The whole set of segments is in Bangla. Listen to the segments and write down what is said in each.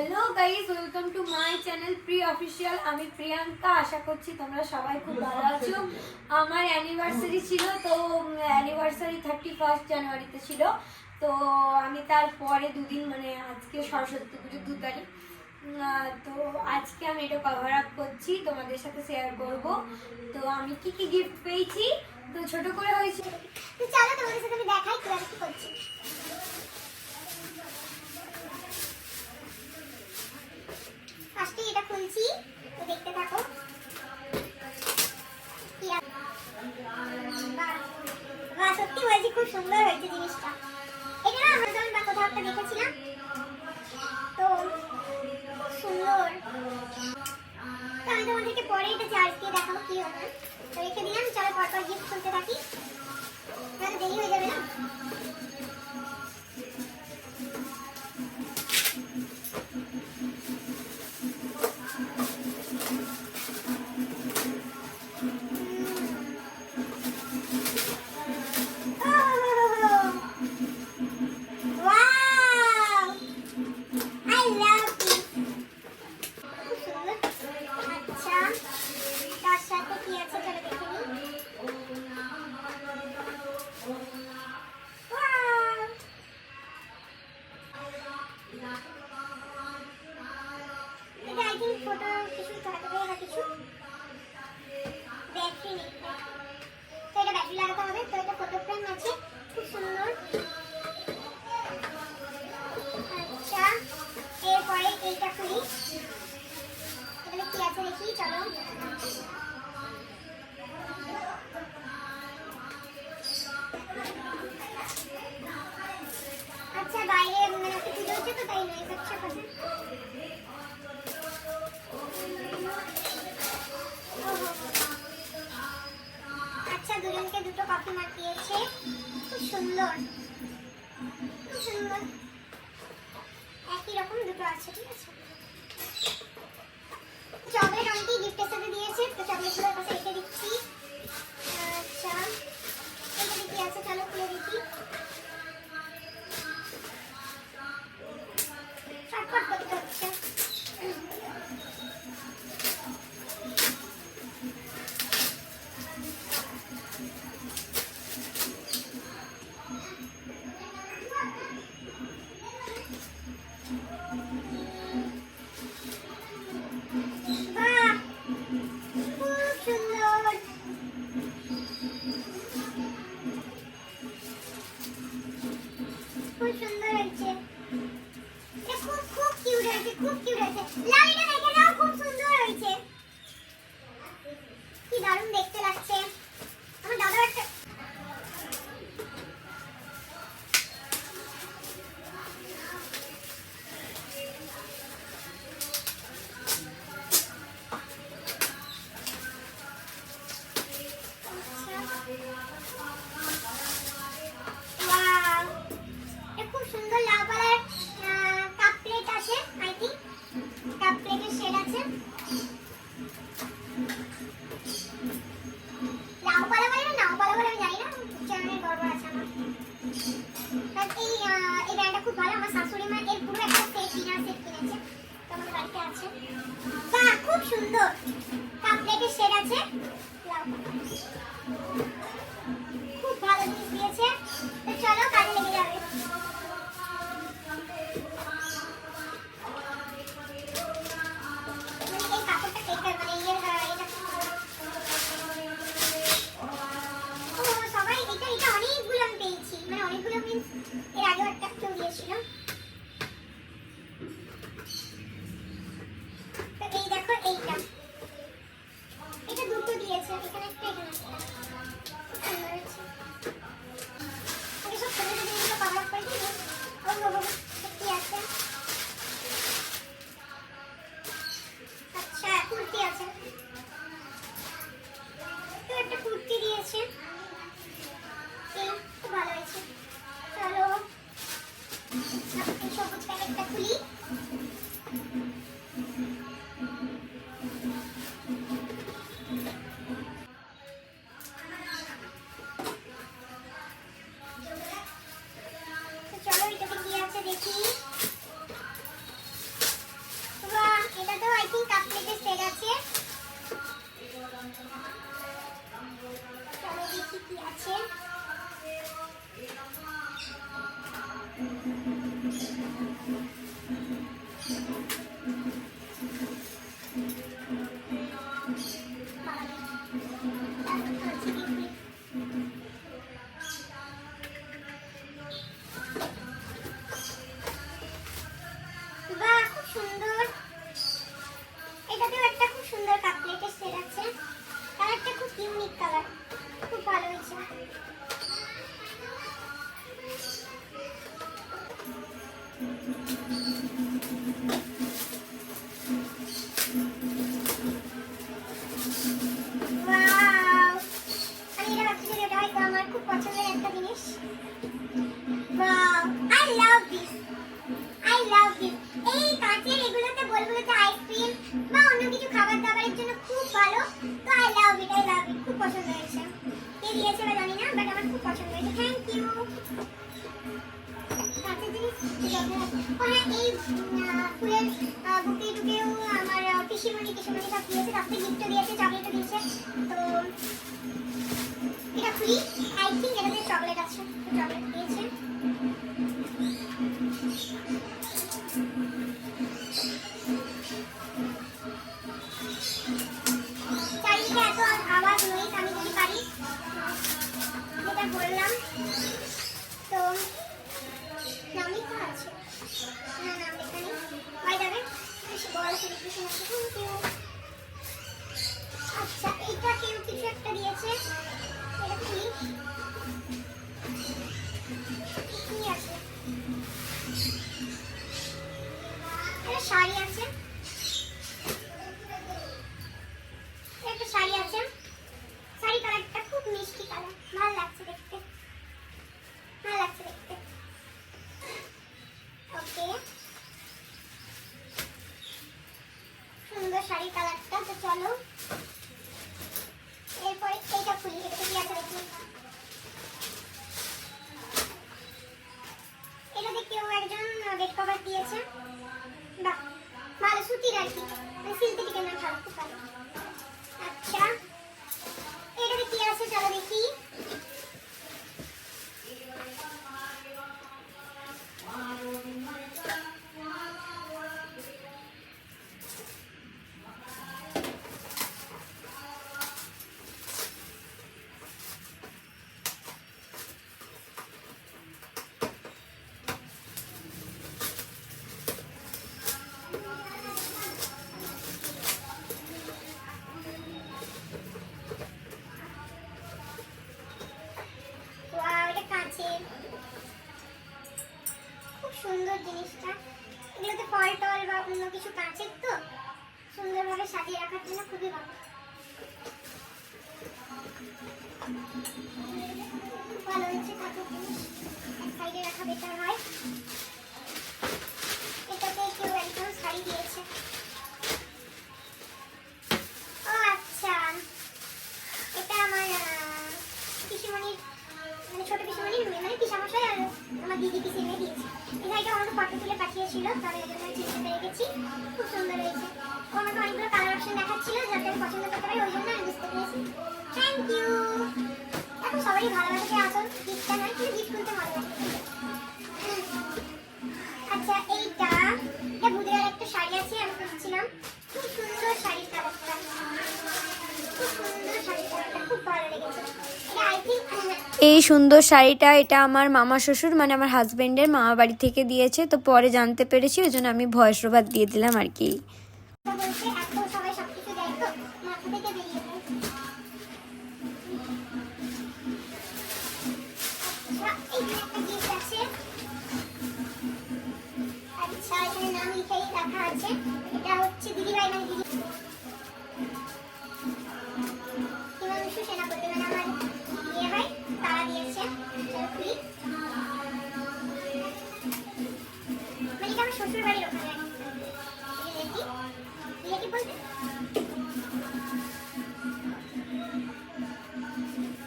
Hello guys, welcome to my channel pre official. আমি প্রিয়াঙ্কা। আশা করছি তোমরা সবাই খুব ভালো আছো। আমার অ্যানিভার্সারি ছিল, তো অ্যানিভার্সারি 31 জানুয়ারিতে ছিল। তো আমি তারপরে দুদিন মানে আজকে সরস্বতী পুজো 2 তারিখ, তো আজকে আমি এটা কভার আপ করছি, তোমাদের সাথে শেয়ার করব। তো আমি কি কি গিফট পেয়েছি, তো ছোট করে হয়েছে, তো চলো তোমাদের সাথে আমি দেখাই কিভাবে কি করছি। ফার্স্টে এটা খুলছি, তো দেখতে থাকো। বাহ, সত্যি বলছি খুব সুন্দর হয়েছে জিনিসটা। এটা না আমরা যখন কোথাও একটা দেখেছিলাম, তো খুব সুন্দর। তো আমি তোমাদেরকে পরে এটা চার্জ দিয়ে দেখাবো কি হবে। তো রেখে দিলাম, চলো পরপর গিফট খুলতে থাকি, তাহলে দেরি হয়ে যাবে না। ফটো কিছু থাকবে না, কিছু ব্যাটারি নেই, তো এটা ব্যাটারি লাগাতে হবে। তো এটা ফটো ফ্রেম আছে, খুব সুন্দর। আচ্ছা, এরপরে এইটা খুলি, এখানে কি আছে দেখি, চলো। আচ্ছা, বাইরে মানে একটা পুজো হচ্ছে, তো তাই নয় আচ্ছা কথা। আচ্ছা, দুজনকে দুটো কফি মাগ দিয়েছে, খুব সুন্দর খুব সুন্দর। একই রকম দুটো আছে, ঠিক আছে। চকলেট অনেকেই গিফটের সাথে দিয়েছে, তো চকলেটগুলোর পাশে রেখে দিচ্ছি। আচ্ছা, এখানে কি আছে চলো খুলে দেখি। ছটফট করতে হচ্ছে। খুব সুন্দর হয়েছে, এটা খুব খুব কিউট হয়েছে, খুব কিউট হয়েছে। লালিটা দেখে নাও, খুব সুন্দর হয়েছে, কি দারুণ দেখতে লাগছে। আমার দাদা একটা খুব সুন্দর লাল কালার কাপ প্লেট আছে, I think cup plate. Wow! আমি এটা ভাবছি যে এটা হয়তো আমার খুব পছন্দের একটা জিনিস। Wow! I love this! I love this! এই কাঁচের এগুলোতে বলগুলোতে আইসক্রিম বা অন্য কিছু খাবার দাবারের জন্য খুব ভালো। তো I love it! I love it! খুব পছন্দ হয়েছে। কে দিয়েছে বা জানি না, বাট আমার খুব পছন্দ হয়েছে। Thank you. কাঁচের জিনিস ও হ্যাঁ, এই ফুলের বুকে টুকেও আমার পিসিমণি সব দিয়েছে, তারপরে গিফটও দিয়েছে, চকলেটও দিয়েছে। তো এটা খুলি, আই থিঙ্ক এটাতে চকলেট আছে, চকলেট দিয়েছে। চারিদিকে এত আওয়াজ নইজ, আমি যদি পারি যেটা বললাম। তো নাম লেখা আছে না, নাম লেখা নেই, হয়ে যাবে বেশি বড় সেলিব্রেশন আছে। Thank you. আচ্ছা, এইটা কেউ কিছু একটা দিয়েছে, এটা খুলি, কি আছে? এটা শাড়ি আছে, একটা শাড়ি আছে। শাড়ি কালারটা খুব মিষ্টি কালার, ভালো লাগছে দেখতে, ভালো লাগছে দেখতে। ওকে, সুন্দর শাড়ি কালারটা। তো চলো এরপরে এইটা খুলি, এটা কি আছে দেখি। এটাতে কেউ একজন বেড কভার দিয়েছে, বাহ ভালো, সুতির আর কি, মানে সিনথেটিকের না, ভালো, খুব ভালো। আচ্ছা, এটাতে কি আছে চলো দেখি। ওয়াও, এটা কাঁচের, খুব সুন্দর জিনিসটা। এগুলোতে ফল টল বা অন্য কিছু কাঁচের, তো সুন্দরভাবে সাজিয়ে রাখার জন্য খুবই ভালো, খুব ভালো হয়েছে কাঁচের জিনিস, এক সাইডে রাখা বেটার হয়। এটাতে কেউ একজন শাড়ি দিয়েছে। ও আচ্ছা, এটা আমার পিসিমণির, মানে ছোট পিসিমণির মেয়ে, মানে পিসামশাই আর আমার দিদি পিসি মেয়ে দিয়েছে। এই শাড়িটা আমাকে ফটো তুলে পাঠিয়েছিল, তাহলে এই জন্য চিনতে পেরে গেছি, খুব সুন্দর হয়েছে। ও আমাকে অনেকগুলো কালার অপশন দেখাচ্ছিল, যাতে আমি পছন্দ করতে পারি, ওই জন্য আমি বুঝতে পেরেছি। Thank you. এখন সবারই ভালোবাসাকে আসল গিফটটা নয়, কিন্তু গিফট করতে ভালো লাগে। আচ্ছা, এইটা বুধের একটা শাড়ি আছে, আমি খুঁজছিলাম, খুব সুন্দর শাড়ির কালারটা, খুব সুন্দর শাড়ির কালারটা, খুব ভালো লেগেছে। এটা আই থিঙ্ক এই সুন্দর শাড়িটা এটা আমার মামা শ্বশুর মানে আমার হাজবেন্ডের মামা বাড়ি থেকে দিয়েছে, তো পরে জানতে পেরেছি, ওই জন্য আমি ভয়েস ওভার দিয়ে দিলাম আর কি। বলছে এত সবাই সবকিছু দেয় তো মাথা থেকে বেরিয়ে যায়। আচ্ছা, এইখানে একটা গিফট আছে। আচ্ছা, এখানে নাম লিখেই রাখা আছে। এটা হচ্ছে দিদিভাই, মানে দিদি হিমাংশু সেনাপতি, মানে আমার বিয়ে হয়, তারা দিয়েছে। চলো খুলি, মানে এটা আমার শ্বশুর বাড়ির ওখানে রিলেটিভ বলতে।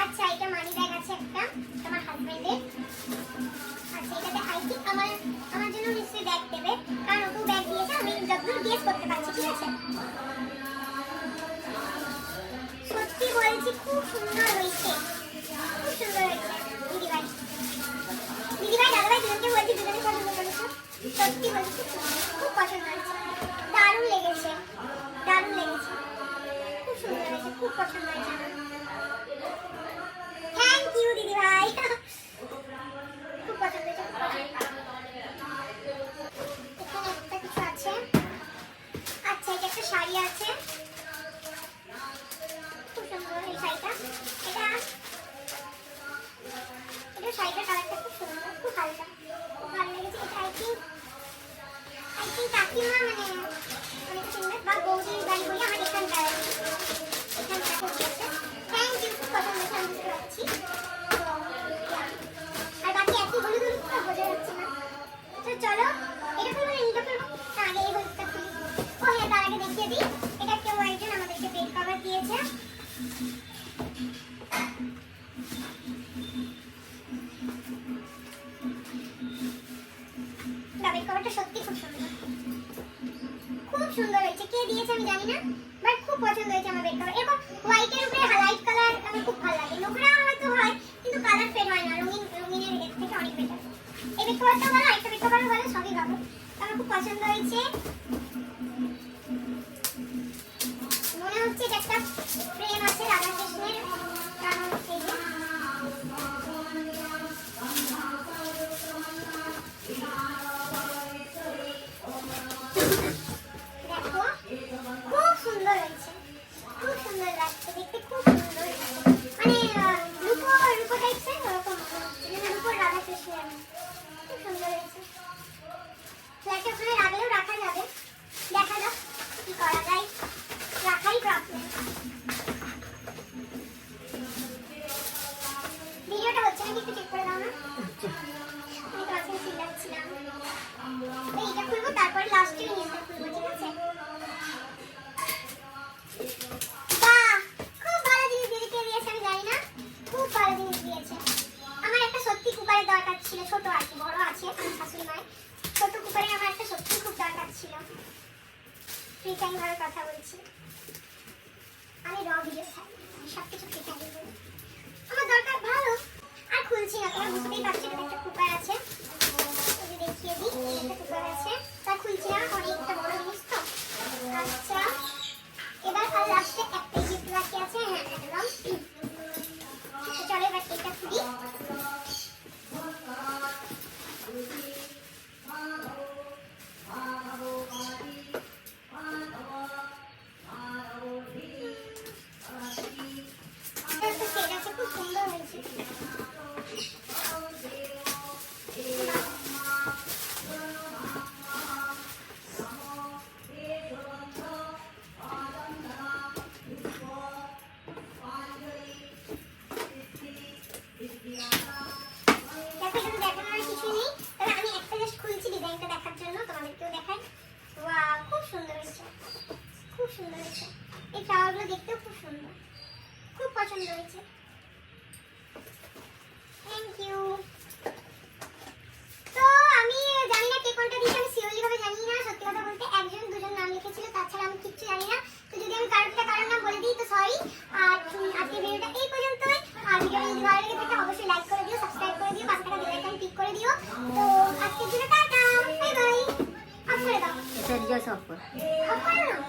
আচ্ছা, এটা মানি ব্যাগ আছে একটা, তোমার হাজবেন্ডের। আচ্ছা, এটাতে আই থিঙ্ক আমার জন্য নিশ্চয়ই ব্যাগ দেবে, কারণ ওকেও ব্যাগ দিয়েছে, আমি যতদূর গেস করতে পারছি। ঠিক আছে, সত্যি বলছি খুব সুন্দর হয়েছে, খুব সুন্দর হয়েছে। দিদিভাই দাদাভাই দুজনকে বলছি, দুজনে পছন্দ করেছো, সত্যি বলছি খুব পছন্দ হয়েছে, দারুণ লেগেছে, দারুণ লেগেছে, খুব সুন্দর হয়েছে, খুব পছন্দ হয়েছে আমার। থ্যাংক ইউ দিদিভাই, খুব পছন্দ হয়েছে, খুব পছন্দ। এখানে একটা কিছু আছে। আচ্ছা, এটা একটা শাড়ি আছে, খুব সুন্দর এই শাড়িটা। এটা শাড়িটার কালারটা খুব সুন্দর, খুব হালকা, খুব ভালো লেগেছে। এটা আই থিঙ্ক আই থিঙ্ক কাকিমা মানে অনেক চিনবে বা বৌদির বাড়ি বলে আমার এখানকার থ্যাংক ইউ খুব পছন্দ হয়েছে আমি বুঝতে পারছি আর বাকি একই হলুদ হলুদ তো বোঝা যাচ্ছে না তো চলো এটা খুলবো না এটা খুলবো না আগে এই হলুদটা খুলি ও হ্যাঁ তার আগে দেখিয়ে দিই এটা কেউ একজন আমাদেরকে বেড কভার দিয়েছে বেড কভারটা সত্যি খুব সুন্দর হয়েছে কে দিয়েছে আমি জানি না বাট খুব পছন্দ হয়েছে আমার বেড কভার এরকম হোয়াইটের উপরে লাইট কালার আমার খুব ভালো লাগে নোংরা হয়তো হয় কিন্তু কালার ফেড হয় না রঙিনের এর থেকে অনেক বেটার এই বেড কভারটাও ভালো একটা বেড কভারও ভালো সবই ভালো আমার খুব পছন্দ হয়েছে মনে হচ্ছে এটা একটা প্রেম আছে রাধা কৃষ্ণের কারণ এই যে দেখো খুব সুন্দর হয়েছে খুব সুন্দর লাগছে দেখতে খুব সুন্দর মানে রূপো টাইপসের ওরকম রূপোর রাধা কৃষ্ণের খুব সুন্দর হয়েছে ফ্ল্যাটে ওখানে রাখলেও রাখা যাবে দেখা যাক কি করা যায় রাখাই প্রবলেম ভিডিওটা হচ্ছে নাকি একটু চেক করে দাও না আমি তো আজকে চিল্লাচ্ছিলাম এইটা খুলবো তারপরে লাস্টে নিচটা খুলবো ঠিক আছে বাহ খুব ভালো জিনিস দিয়েছে আমি জানি না খুব ভালো জিনিস দিয়েছে আমার একটা সত্যি কুকারের দরকার ছিল ছোট আছে বড় আছে আমার শাশুড়ি মায়ের ছোট কুকারে আমার একটা সত্যি খুব দরকার ছিল ফ্রি টাইম ভাবে কথা বলছি আমি ভিডিও চাই সব কিছু ফ্রি টাইম আমার দরকার ভালো আর খুলছি না তোমরা বুঝতেই পারছো এটা একটা কুকার আছে দেখিয়ে দিই একটা কুকার আছে তা খুলছি না অনেকটা বড় জিনিস তো আচ্ছা এবার আর লাস্টে একটা গিফট বাকি আছে হ্যাঁ একদম চলো এবার এটা খুলি খুব সুন্দর হয়েছে দেখানোর কিছু নেই তবে আমি একটা জাস্ট খুলছি ডিজাইনটা দেখার জন্য তোমাদেরকেও দেখাই ওয়াও খুব সুন্দর হয়েছে এই ফ্লাওয়ারগুলো দেখতেও খুব সুন্দর খুব পছন্দ হয়েছে থ্যাংক ইউ তো আমি জানি না কে কোনটা দিয়েছে আমি সিওরলি ভাবে জানি না সত্যি কথা বলতে একজন দুজন নাম লিখেছিল তাছাড়া আমি কিচ্ছু জানি না তো যদি আমি কারোর নাম বলে দিই তো সরি আর আজকে ভিডিওটা এই পর্যন্তই আর ভিডিওটা যদি ভালো লেগে থাকে অবশ্যই লাইক করে দিও সাবস্ক্রাইব করে দিও পাশে থাকা বেল আইকন ক্লিক করে দিও তো আজকের জন্য টাটা বাই বাই অফ করে দাও এটা রিজয়েস অফ কর অফ করো না